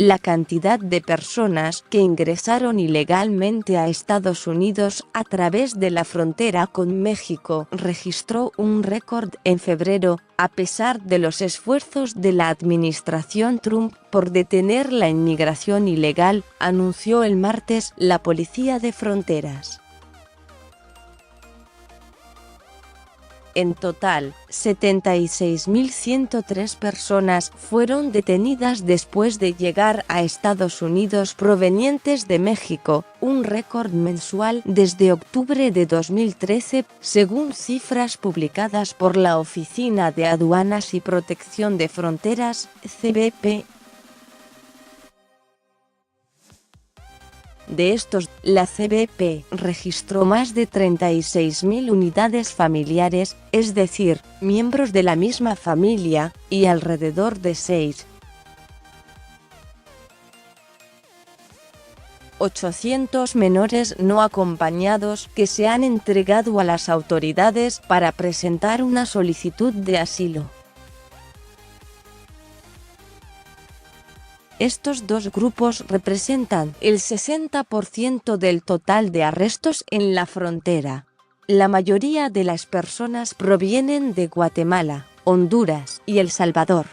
la cantidad de personas que ingresaron ilegalmente a Estados Unidos a través de la frontera con México registró un récord en febrero, a pesar de los esfuerzos de la administración Trump por detener la inmigración ilegal, anunció el martes la Policía de Fronteras. En total, 76.103 personas fueron detenidas después de llegar a Estados Unidos provenientes de México, un récord mensual desde octubre de 2013, según cifras publicadas por la Oficina de Aduanas y Protección de Fronteras, CBP. De estos, la CBP registró más de 36.000 unidades familiares, es decir, miembros de la misma familia, y alrededor de 6.800 menores no acompañados que se han entregado a las autoridades para presentar una solicitud de asilo. Estos dos grupos representan el 60% del total de arrestos en la frontera. La mayoría de las personas provienen de Guatemala, Honduras y El Salvador.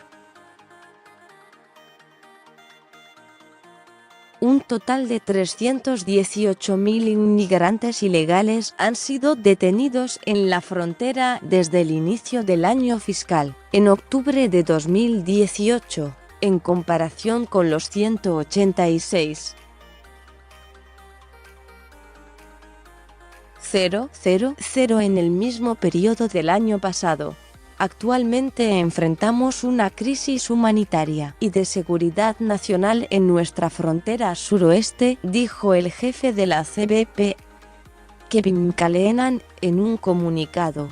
Un total de 318.000 inmigrantes ilegales han sido detenidos en la frontera desde el inicio del año fiscal, en octubre de 2018. En comparación con los 186.000 en el mismo periodo del año pasado. Actualmente enfrentamos una crisis humanitaria y de seguridad nacional en nuestra frontera suroeste, dijo el jefe de la CBP, Kevin Callahan, en un comunicado.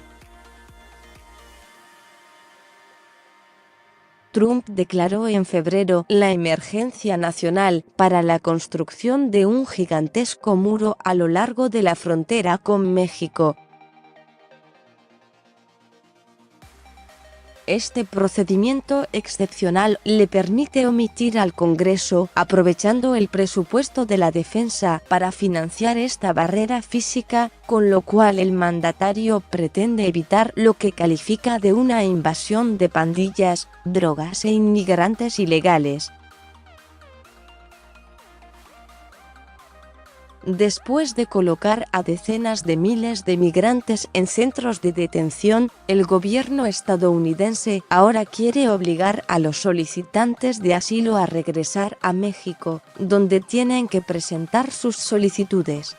Trump declaró en febrero la emergencia nacional para la construcción de un gigantesco muro a lo largo de la frontera con México. Este procedimiento excepcional le permite omitir al Congreso, aprovechando el presupuesto de la defensa para financiar esta barrera física, con lo cual el mandatario pretende evitar lo que califica de una invasión de pandillas, drogas e inmigrantes ilegales. Después de colocar a decenas de miles de migrantes en centros de detención, el gobierno estadounidense ahora quiere obligar a los solicitantes de asilo a regresar a México, donde tienen que presentar sus solicitudes.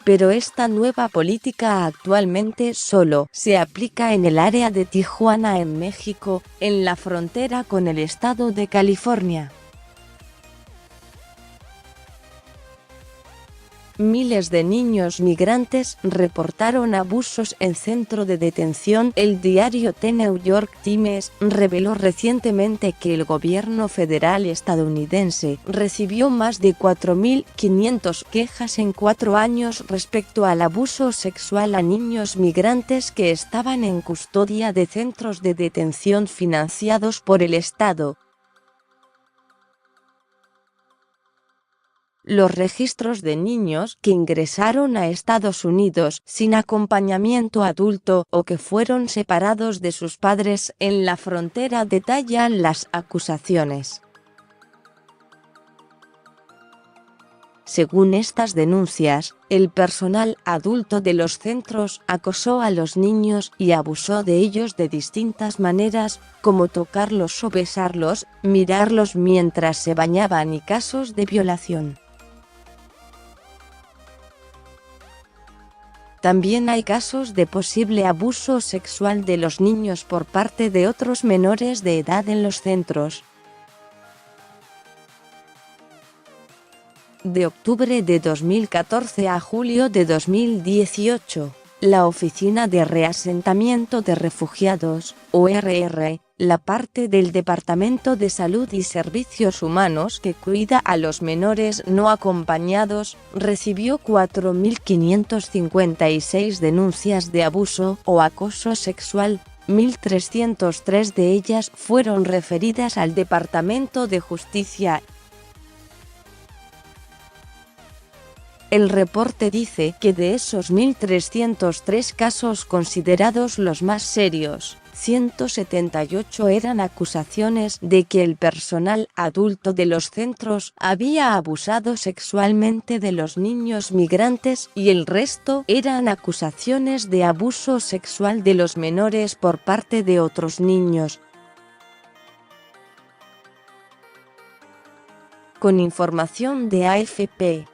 Pero esta nueva política actualmente solo se aplica en el área de Tijuana en México, en la frontera con el estado de California. Miles de niños migrantes reportaron abusos en centro de detención. El diario The New York Times reveló recientemente que el gobierno federal estadounidense recibió más de 4.500 quejas en 4 años respecto al abuso sexual a niños migrantes que estaban en custodia de centros de detención financiados por el Estado. Los registros de niños que ingresaron a Estados Unidos sin acompañamiento adulto o que fueron separados de sus padres en la frontera detallan las acusaciones. Según estas denuncias, el personal adulto de los centros acosó a los niños y abusó de ellos de distintas maneras, como tocarlos o besarlos, mirarlos mientras se bañaban y casos de violación. También hay casos de posible abuso sexual de los niños por parte de otros menores de edad en los centros. De octubre de 2014 a julio de 2018, la Oficina de Reasentamiento de Refugiados, ORR, la parte del Departamento de Salud y Servicios Humanos que cuida a los menores no acompañados, recibió 4.556 denuncias de abuso o acoso sexual, 1.303 de ellas fueron referidas al Departamento de Justicia. El reporte dice que de esos 1.303 casos considerados los más serios, 178 eran acusaciones de que el personal adulto de los centros había abusado sexualmente de los niños migrantes y el resto eran acusaciones de abuso sexual de los menores por parte de otros niños. Con información de AFP.